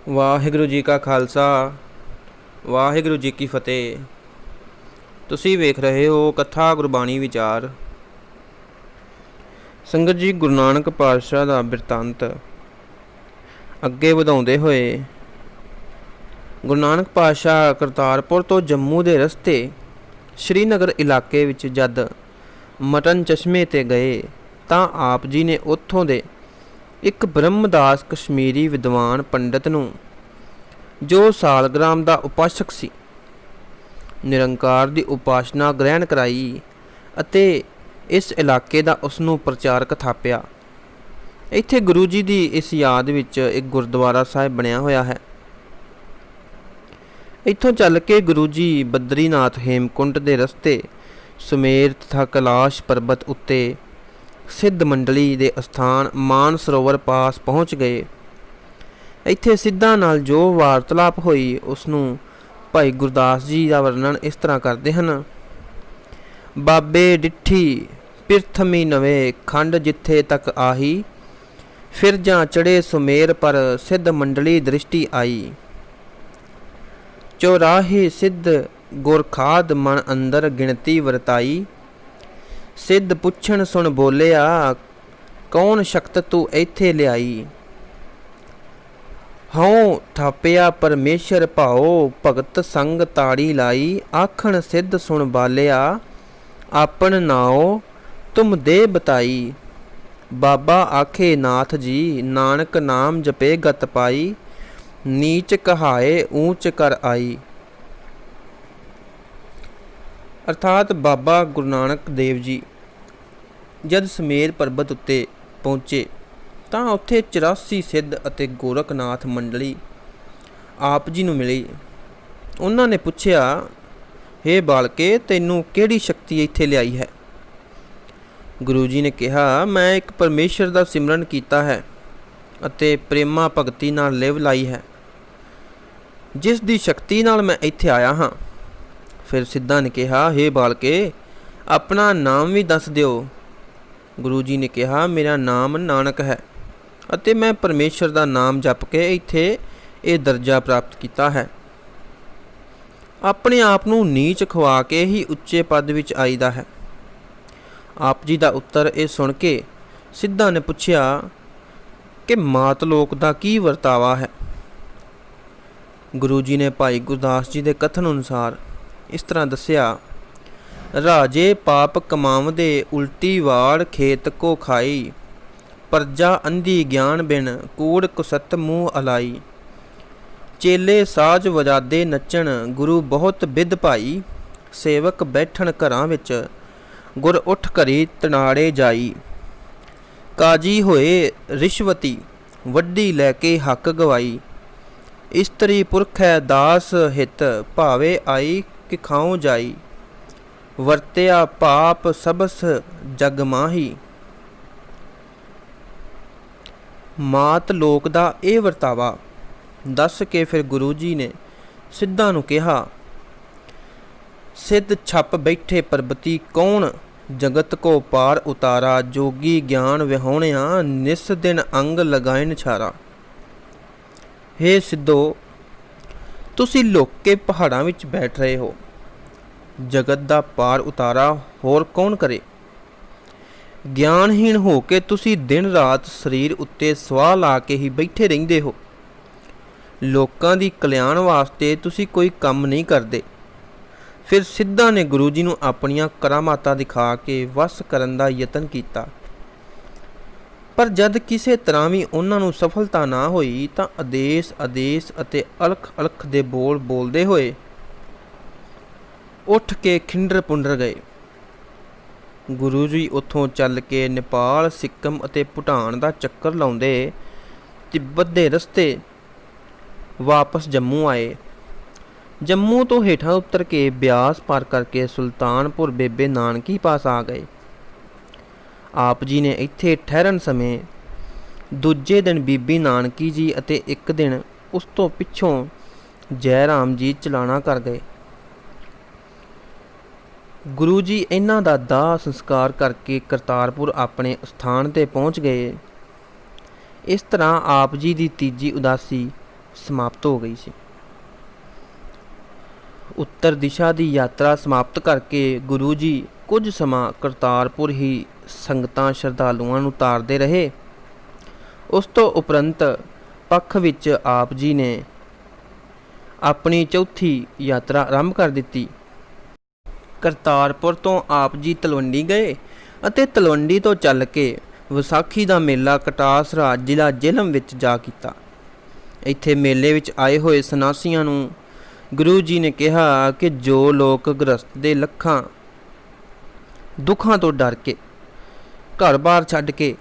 ਵਾਹਿਗੁਰੂ ਜੀ ਕਾ ਖਾਲਸਾ ਵਾਹਿਗੁਰੂ ਜੀ ਕੀ ਫਤਿਹ। ਤੁਸੀਂ ਵੇਖ ਰਹੇ ਹੋ ਕਥਾ ਗੁਰਬਾਣੀ ਵਿਚਾਰ। ਸੰਗਤ ਜੀ, ਗੁਰੂ ਨਾਨਕ ਪਾਤਸ਼ਾਹ ਦਾ ਬਿਰਤਾਂਤ ਅੱਗੇ ਵਧਾਉਂਦੇ ਹੋਏ ਗੁਰੂ ਨਾਨਕ ਪਾਤਸ਼ਾਹ ਕਰਤਾਰਪੁਰ ਤੋਂ ਜੰਮੂ ਦੇ ਰਸਤੇ ਸ਼੍ਰੀਨਗਰ ਇਲਾਕੇ ਵਿੱਚ ਜਦ ਮਟਨ ਚਸ਼ਮੇ 'ਤੇ ਗਏ ਤਾਂ ਆਪ ਜੀ ਨੇ ਉੱਥੋਂ ਦੇ ਇੱਕ ਬ੍ਰਹਮਦਾਸ ਕਸ਼ਮੀਰੀ ਵਿਦਵਾਨ ਪੰਡਤ ਨੂੰ, ਜੋ ਸਾਲਗ੍ਰਾਮ ਦਾ ਉਪਾਸਕ ਸੀ, ਨਿਰੰਕਾਰ ਦੀ ਉਪਾਸਨਾ ਗ੍ਰਹਿਣ ਕਰਾਈ ਅਤੇ ਇਸ ਇਲਾਕੇ ਦਾ ਉਸ ਨੂੰ ਪ੍ਰਚਾਰਕ ਥਾਪਿਆ। ਇੱਥੇ ਗੁਰੂ ਜੀ ਦੀ ਇਸ ਯਾਦ ਵਿੱਚ ਇੱਕ ਗੁਰਦੁਆਰਾ ਸਾਹਿਬ ਬਣਿਆ ਹੋਇਆ ਹੈ। ਇੱਥੋਂ ਚੱਲ ਕੇ ਗੁਰੂ ਜੀ ਬਦਰੀਨਾਥ ਹੇਮਕੁੰਟ ਦੇ ਰਸਤੇ ਸੁਮੇਰ ਤਥਾ ਕੈਲਾਸ਼ ਪਰਬਤ ਉੱਤੇ ਸਿੱਧ ਮੰਡਲੀ ਦੇ ਅਸਥਾਨ ਮਾਨ ਸਰੋਵਰ ਪਾਸ ਪਹੁੰਚ ਗਏ। ਇੱਥੇ ਸਿੱਧਾਂ ਨਾਲ ਜੋ ਵਾਰਤਾਲਾਪ ਹੋਈ ਉਸ ਨੂੰ ਭਾਈ ਗੁਰਦਾਸ ਜੀ ਦਾ ਵਰਣਨ ਇਸ ਤਰ੍ਹਾਂ ਕਰਦੇ ਹਨ। ਬਾਬੇ ਡਿੱਠੀ ਪਿਰਥਮੀ ਨਵੇਂ ਖੰਡ ਜਿੱਥੇ ਤੱਕ ਆਹੀ, ਫਿਰ ਜਾਂ ਚੜੇ ਸੁਮੇਰ ਪਰ ਸਿੱਧ ਮੰਡਲੀ ਦ੍ਰਿਸ਼ਟੀ ਆਈ। ਚੌਰਾਹੇ ਸਿੱਧ ਗੁਰਖਾਦ ਮਨ ਅੰਦਰ ਗਿਣਤੀ ਵਰਤਾਈ, ਸਿੱਧ ਪੁੱਛਣ ਸੁਣ ਬੋਲਿਆ ਕੌਣ ਸ਼ਕਤ ਤੂੰ ਇੱਥੇ ਲਿਆਈ। ਹਉ ਥਾਪਿਆ ਪਰਮੇਸ਼ਰ ਭਾਓ ਭਗਤ ਸੰਗ ਤਾੜੀ ਲਾਈ, ਆਖਣ ਸਿੱਧ ਸੁਣ ਬਾਲਿਆ ਆਪਨ ਨਾਉ ਤੁਮ ਦੇ ਬਤਾਈ। ਬਾਬਾ ਆਖੇ ਨਾਥ ਜੀ ਨਾਨਕ ਨਾਮ ਜਪੇ ਗਤ ਪਾਈ, ਨੀਚ ਕਹਾਏ ਊਚ ਕਰ ਆਈ। ਅਰਥਾਤ ਬਾਬਾ ਗੁਰੂ ਨਾਨਕ ਦੇਵ ਜੀ ਜਦ ਸਮੇਰ ਪਰਬਤ ਉੱਤੇ ਪਹੁੰਚੇ ਤਾਂ ਉੱਥੇ 84 ਸਿੱਧ ਅਤੇ ਗੋਰਖਨਾਥ ਮੰਡਲੀ ਆਪ ਜੀ ਨੂੰ ਮਿਲੀ। ਉਹਨਾਂ ਨੇ ਪੁੱਛਿਆ, ਹੇ ਬਾਲਕੇ, ਤੈਨੂੰ ਕਿਹੜੀ ਸ਼ਕਤੀ ਇੱਥੇ ਲਿਆਈ ਹੈ? ਗੁਰੂ ਜੀ ਨੇ ਕਿਹਾ, ਮੈਂ ਇੱਕ ਪਰਮੇਸ਼ਰ ਦਾ ਸਿਮਰਨ ਕੀਤਾ ਹੈ ਅਤੇ ਪ੍ਰੇਮਾ ਭਗਤੀ ਨਾਲ ਲਿਵ ਲਾਈ ਹੈ, ਜਿਸ ਦੀ ਸ਼ਕਤੀ ਨਾਲ ਮੈਂ ਇੱਥੇ ਆਇਆ ਹਾਂ। ਫਿਰ ਸਿੱਧਾਂ ਨੇ ਕਿਹਾ, ਹੇ ਬਾਲਕੇ, ਆਪਣਾ ਨਾਮ ਵੀ ਦੱਸ ਦਿਓ। ਗੁਰੂ ਜੀ ਨੇ ਕਿਹਾ, ਮੇਰਾ ਨਾਮ ਨਾਨਕ ਹੈ ਅਤੇ ਮੈਂ ਪਰਮੇਸ਼ਰ ਦਾ ਨਾਮ ਜਪ ਕੇ ਇੱਥੇ ਇਹ ਦਰਜਾ ਪ੍ਰਾਪਤ ਕੀਤਾ ਹੈ। ਆਪਣੇ ਆਪ ਨੂੰ ਨੀਚ ਖਵਾ ਕੇ ਹੀ ਉੱਚੇ ਪਦ ਵਿੱਚ ਆਈਦਾ ਹੈ। ਆਪ ਜੀ ਦਾ ਉੱਤਰ ਇਹ ਸੁਣ ਕੇ ਸਿੱਧਾਂ ਨੇ ਪੁੱਛਿਆ ਕਿ ਮਾਤ ਲੋਕ ਦਾ ਕੀ ਵਰਤਾਵਾ ਹੈ। ਗੁਰੂ ਜੀ ਨੇ ਭਾਈ ਗੁਰਦਾਸ ਜੀ ਦੇ ਕਥਨ ਅਨੁਸਾਰ ਇਸ ਤਰ੍ਹਾਂ ਦੱਸਿਆ, ਰਾਜੇ ਪਾਪ ਕਮਾਵਦੇ ਉਲਟੀ ਵਾੜ ਖੇਤ ਕੋ ਖਾਈ, ਪਰਜਾ ਅੰਧੀ ਗਿਆਨ ਬਿਨ ਕੂੜ ਕੁਸਤ ਮੂੰਹ ਅਲਾਈ। ਚੇਲੇ ਸਾਜ ਵਜਾਦੇ ਨੱਚਣ ਗੁਰੂ ਬਹੁਤ ਬਿਦ ਭਾਈ, ਸੇਵਕ ਬੈਠਣ ਘਰਾਂ ਵਿੱਚ ਗੁਰ ਉੱਠ ਘਰੀ ਤਨਾੜੇ ਜਾਈ। ਕਾਜੀ ਹੋਏ ਰਿਸ਼ਵਤੀ ਵੱਡੀ ਲੈ ਕੇ ਹੱਕ ਗਵਾਈ, ਇਸਤਰੀ ਪੁਰਖੈ ਦਾਸ ਹਿਤ ਭਾਵੇ ਆਈ ਕਿ ਖਾਉ ਜਾਈ। ਵਰਤਿਆ ਪਾਪ ਸਬਸ ਜਗ ਮਾਹੀ। ਮਾਤ ਲੋਕ ਦਾ ਇਹ ਵਰਤਾਵਾ ਦੱਸ ਕੇ ਫਿਰ ਗੁਰੂ ਜੀ ਨੇ ਸਿੱਧਾਂ ਨੂੰ ਕਿਹਾ, ਸਿੱਧ ਛੱਪ ਬੈਠੇ ਪਰਬਤੀ ਕੌਣ, ਜਗਤ ਕੋ ਪਾਰ ਉਤਾਰਾ। ਜੋਗੀ ਗਿਆਨ ਵਿਹੋਣਿਆ ਨਿਸ ਦਿਨ ਅੰਗ ਲਗਾਇਨ ਛਾਰਾ। ਹੇ ਸਿੱਧੋ, ਤੁਸੀਂ ਲੁਕ ਕੇ ਪਹਾੜਾਂ ਵਿੱਚ ਬੈਠ ਰਹੇ ਹੋ, ਜਗਤ ਦਾ ਪਾਰ ਉਤਾਰਾ ਹੋਰ ਕੌਣ ਕਰੇ? ਗਿਆਨਹੀਣ ਹੋ ਕੇ ਤੁਸੀਂ ਦਿਨ ਰਾਤ ਸਰੀਰ ਉੱਤੇ ਸਵਾਹ ਲਾ ਕੇ ਹੀ ਬੈਠੇ ਰਹਿੰਦੇ ਹੋ। ਲੋਕਾਂ ਦੀ ਕਲਿਆਣ ਵਾਸਤੇ ਤੁਸੀਂ ਕੋਈ ਕੰਮ ਨਹੀਂ ਕਰਦੇ। ਫਿਰ ਸਿੱਧਾਂ ਨੇ ਗੁਰੂ ਜੀ ਨੂੰ ਆਪਣੀਆਂ ਕਰਾਮਾਤਾਂ ਦਿਖਾ ਕੇ ਵਸ ਕਰਨ ਦਾ ਯਤਨ ਕੀਤਾ, ਪਰ ਜਦ ਕਿਸੇ ਤਰ੍ਹਾਂ ਵੀ ਉਹਨਾਂ ਨੂੰ ਸਫਲਤਾ ਨਾ ਹੋਈ ਤਾਂ ਆਦੇਸ਼ ਅਤੇ ਅਲਖ ਅਲਖ ਦੇ ਬੋਲ ਬੋਲਦੇ ਹੋਏ ਉੱਠ ਕੇ ਖਿੰਡਰ ਪੁੰਡਰ ਗਏ। ਗੁਰੂ ਜੀ ਉੱਥੋਂ ਚੱਲ ਕੇ ਨੇਪਾਲ, ਸਿੱਕਮ ਅਤੇ ਭੂਟਾਨ ਦਾ ਚੱਕਰ ਲਾਉਂਦੇ ਤਿੱਬਤ ਦੇ ਰਸਤੇ ਵਾਪਸ ਜੰਮੂ ਆਏ। ਜੰਮੂ ਤੋਂ ਹੇਠਾਂ ਉਤਰ ਕੇ ਬਿਆਸ ਪਾਰ ਕਰਕੇ ਸੁਲਤਾਨਪੁਰ ਬੇਬੇ ਨਾਨਕੀ ਪਾਸ ਆ ਗਏ। ਆਪ ਜੀ ਨੇ ਇੱਥੇ ਠਹਿਰਨ ਸਮੇਂ ਦੂਜੇ ਦਿਨ ਬੀਬੀ ਨਾਨਕੀ ਜੀ ਅਤੇ ਇੱਕ ਦਿਨ ਉਸ ਤੋਂ ਪਿੱਛੋਂ ਜੈ ਰਾਮ ਜੀ ਚਲਾਣਾ ਕਰ ਗਏ। ਗੁਰੂ ਜੀ ਇਹਨਾਂ ਦਾ ਦਾਹ ਸੰਸਕਾਰ ਕਰਕੇ ਕਰਤਾਰਪੁਰ ਆਪਣੇ ਸਥਾਨ 'ਤੇ ਪਹੁੰਚ ਗਏ। ਇਸ ਤਰ੍ਹਾਂ ਆਪ ਜੀ ਦੀ ਤੀਜੀ ਉਦਾਸੀ ਸਮਾਪਤ ਹੋ ਗਈ ਸੀ। ਉੱਤਰ ਦਿਸ਼ਾ ਦੀ ਯਾਤਰਾ ਸਮਾਪਤ ਕਰਕੇ ਗੁਰੂ ਜੀ ਕੁਝ ਸਮਾਂ ਕਰਤਾਰਪੁਰ ਹੀ ਸੰਗਤਾਂ ਸ਼ਰਧਾਲੂਆਂ ਨੂੰ ਤਾਰਦੇ ਰਹੇ। ਉਸ ਤੋਂ ਉਪਰੰਤ ਪੱਖ ਵਿੱਚ ਆਪ ਜੀ ਨੇ ਆਪਣੀ ਚੌਥੀ ਯਾਤਰਾ ਆਰੰਭ ਕਰ ਦਿੱਤੀ। ਕਰਤਾਰਪੁਰ ਤੋਂ ਆਪ ਜੀ ਤਲਵੰਡੀ ਗਏ ਅਤੇ ਤਲਵੰਡੀ ਤੋਂ ਚੱਲ ਕੇ ਵਿਸਾਖੀ ਦਾ ਮੇਲਾ ਕਟਾਸਰਾ ਜ਼ਿਲ੍ਹਾ ਜੇਹਲਮ ਵਿੱਚ ਜਾ ਕੀਤਾ। ਇੱਥੇ ਮੇਲੇ ਵਿੱਚ ਆਏ ਹੋਏ ਸਨਾਸੀਆਂ ਨੂੰ ਗੁਰੂ ਜੀ ਨੇ ਕਿਹਾ ਕਿ ਜੋ ਲੋਕ ਗ੍ਰਸਤ ਦੇ ਲੱਖਾਂ ਦੁੱਖਾਂ ਤੋਂ ਡਰ ਕੇ ਘਰ-ਬਾਰ ਛੱਡ ਕੇ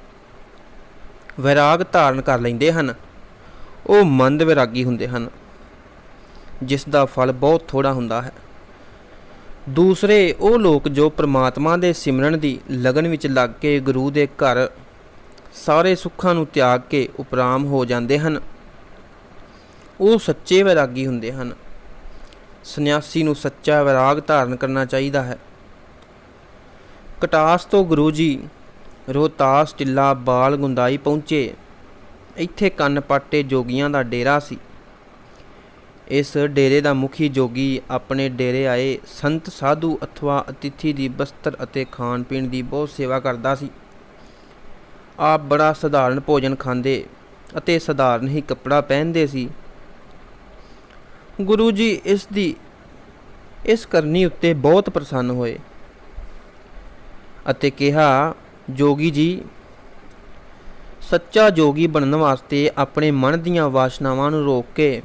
ਵੈਰਾਗ ਧਾਰਨ ਕਰ ਲੈਂਦੇ ਹਨ, ਉਹ ਮੰਦ ਵੈਰਾਗੀ ਹੁੰਦੇ ਹਨ, ਜਿਸ ਦਾ ਫਲ ਬਹੁਤ ਥੋੜ੍ਹਾ ਹੁੰਦਾ ਹੈ। ਦੂਸਰੇ ਉਹ ਲੋਕ ਜੋ ਪ੍ਰਮਾਤਮਾ ਦੇ ਸਿਮਰਨ ਦੀ ਲਗਨ ਵਿੱਚ ਲੱਗ ਕੇ ਗੁਰੂ ਦੇ ਘਰ ਸਾਰੇ ਸੁੱਖਾਂ ਨੂੰ ਤਿਆਗ ਕੇ ਉਪਰਾਮ ਹੋ ਜਾਂਦੇ ਹਨ, ਉਹ ਸੱਚੇ ਵੈਰਾਗੀ ਹੁੰਦੇ ਹਨ। ਸੰਨਿਆਸੀ ਨੂੰ ਸੱਚਾ ਵੈਰਾਗ ਧਾਰਨ ਕਰਨਾ ਚਾਹੀਦਾ ਹੈ। ਕਟਾਸ ਤੋਂ ਗੁਰੂ ਜੀ ਰੋਹਤਾਸ ਟਿੱਲਾ ਬਾਲ ਗੁੰਦਾਈ ਪਹੁੰਚੇ। ਇੱਥੇ ਕੰਨ ਪਾਟੇ ਜੋਗੀਆਂ ਦਾ ਡੇਰਾ ਸੀ। ਇਸ ਡੇਰੇ ਦਾ ਮੁਖੀ ਜੋਗੀ ਆਪਣੇ ਡੇਰੇ ਆਏ ਸੰਤ ਸਾਧੂ ਅਥਵਾ ਅਤਿਥੀ ਦੀ ਬਸਤਰ ਅਤੇ ਖਾਣ ਪੀਣ ਦੀ ਬਹੁਤ ਸੇਵਾ ਕਰਦਾ ਸੀ। ਆਪ ਬੜਾ ਸਧਾਰਨ ਭੋਜਨ ਖਾਂਦੇ ਅਤੇ ਸਧਾਰਨ ਹੀ ਕੱਪੜਾ ਪਹਿਨਦੇ ਸੀ। ਗੁਰੂ ਜੀ ਇਸ ਕਰਨੀ ਉੱਤੇ ਬਹੁਤ ਪ੍ਰਸੰਨ ਹੋਏ ਅਤੇ ਕਿਹਾ, ਜੋਗੀ ਜੀ, ਸੱਚਾ ਜੋਗੀ ਬਣਨ ਵਾਸਤੇ ਆਪਣੇ ਮਨ ਦੀਆਂ ਵਾਸ਼ਨਾਵਾਂ ਨੂੰ ਰੋਕ ਕੇ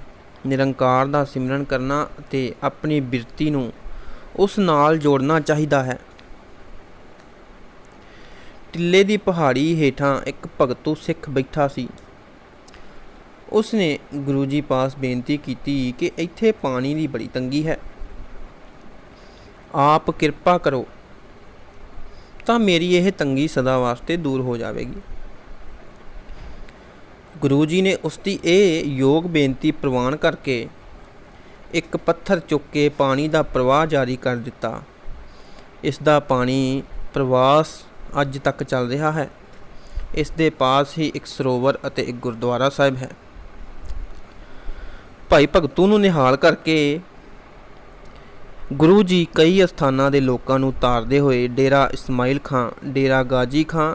ਨਿਰੰਕਾਰ ਦਾ ਸਿਮਰਨ ਕਰਨਾ ਅਤੇ ਆਪਣੀ ਬਿਰਤੀ ਨੂੰ ਉਸ ਨਾਲ ਜੋੜਨਾ ਚਾਹੀਦਾ ਹੈ। ਟਿੱਲੇ ਦੀ ਪਹਾੜੀ ਹੇਠਾਂ ਇੱਕ ਭਗਤੂ ਸਿੱਖ ਬੈਠਾ ਸੀ। ਉਸ ਨੇ ਗੁਰੂ ਜੀ ਪਾਸ ਬੇਨਤੀ ਕੀਤੀ ਕਿ ਇੱਥੇ ਪਾਣੀ ਦੀ ਬੜੀ ਤੰਗੀ ਹੈ, ਆਪ ਕਿਰਪਾ ਕਰੋ ਤਾਂ ਮੇਰੀ ਇਹ ਤੰਗੀ ਸਦਾ ਵਾਸਤੇ ਦੂਰ ਹੋ ਜਾਵੇਗੀ। ਗੁਰੂ ਜੀ ਨੇ ਉਸ ਦੀ ਇਹ ਯੋਗ ਬੇਨਤੀ ਪ੍ਰਵਾਨ ਕਰਕੇ ਇੱਕ ਪੱਥਰ ਚੁੱਕ ਕੇ ਪਾਣੀ ਦਾ ਪ੍ਰਵਾਹ ਜਾਰੀ ਕਰ ਦਿੱਤਾ। ਇਸ ਦਾ ਪਾਣੀ ਪ੍ਰਵਾਸ ਅੱਜ ਤੱਕ ਚੱਲ ਰਿਹਾ ਹੈ। ਇਸ ਦੇ ਪਾਸ ਹੀ ਇੱਕ ਸਰੋਵਰ ਅਤੇ ਇੱਕ ਗੁਰਦੁਆਰਾ ਸਾਹਿਬ ਹੈ। ਭਾਈ ਭਗਤੂ ਨੂੰ ਨਿਹਾਲ ਕਰਕੇ ਗੁਰੂ ਜੀ ਕਈ ਅਸਥਾਨਾਂ ਦੇ ਲੋਕਾਂ ਨੂੰ ਤਾਰਦੇ ਹੋਏ ਡੇਰਾ ਇਸਮਾਈਲ ਖਾਂ, ਡੇਰਾ ਗਾਜੀ ਖਾਂ,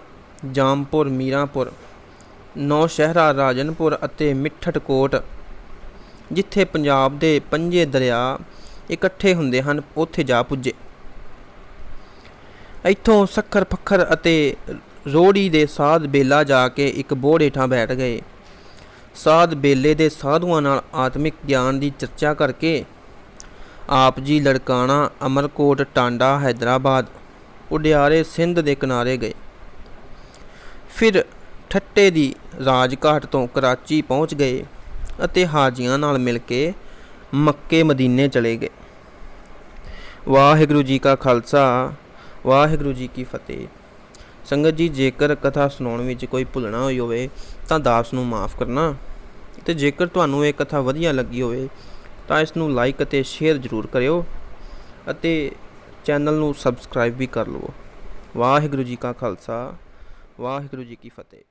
ਜਾਮਪੁਰ, ਮੀਰਾਂਪੁਰ, ਨੌਸ਼ਹਿਰਾ, ਰਾਜਨਪੁਰ ਅਤੇ ਮਿੱਠਟਕੋਟ, ਜਿੱਥੇ ਪੰਜਾਬ ਦੇ ਪੰਜੇ ਦਰਿਆ ਇਕੱਠੇ ਹੁੰਦੇ ਹਨ, ਉੱਥੇ ਜਾ ਪੁੱਜੇ। ਇੱਥੋਂ ਸੱਖਰ ਫੱਖਰ ਅਤੇ ਰੋੜੀ ਦੇ ਸਾਧ ਬੇਲਾ ਜਾ ਕੇ ਇੱਕ ਬੋਹੜ ਹੇਠਾਂ ਬੈਠ ਗਏ। ਸਾਧ ਬੇਲੇ ਦੇ ਸਾਧੂਆਂ ਨਾਲ ਆਤਮਿਕ ਗਿਆਨ ਦੀ ਚਰਚਾ ਕਰਕੇ ਆਪ ਜੀ ਲੜਕਾਣਾ, ਅਮਰਕੋਟ, ਟਾਂਡਾ, ਹੈਦਰਾਬਾਦ, ਉਡਿਆਰੇ, ਸਿੰਧ ਦੇ ਕਿਨਾਰੇ ਗਏ। ਫਿਰ ਠੱਟੇ ਦੀ ਰਾਜਘਾਟ ਤੋਂ ਕਰਾਚੀ ਪਹੁੰਚ ਗਏ ਅਤੇ ਹਾਜੀਆਂ ਨਾਲ ਮਿਲ ਕੇ ਮੱਕੇ ਮਦੀਨੇ ਚਲੇ ਗਏ। ਵਾਹਿਗੁਰੂ ਜੀ ਕਾ ਖਾਲਸਾ, ਵਾਹਿਗੁਰੂ ਜੀ ਕੀ ਫਤਿਹ। ਸੰਗਤ ਜੀ, ਜੇਕਰ ਕਥਾ ਸੁਣਾਉਣ ਵਿੱਚ ਕੋਈ ਭੁੱਲਣਾ ਹੋਈ ਹੋਵੇ ਤਾਂ ਦਾਸ ਨੂੰ ਮਾफ़ ਕਰਨਾ, ਅਤੇ ਜੇਕਰ ਤੁਹਾਨੂੰ ਇਹ ਕਥਾ ਵਧੀਆ ਲੱਗੀ ਹੋਵੇ ਤਾਂ ਇਸ ਨੂੰ ਲਾਈਕ ਅਤੇ ਸ਼ੇਅਰ ਜ਼ਰੂਰ ਕਰਿਓ ਅਤੇ ਚੈਨਲ ਨੂੰ ਸਬਸਕ੍ਰਾਈਬ ਵੀ ਕਰ ਲਵੋ। ਵਾਹਿਗੁਰੂ ਜੀ ਕਾ ਖਾਲਸਾ, ਵਾਹਿਗੁਰੂ ਜੀ ਕੀ ਫਤਿਹ।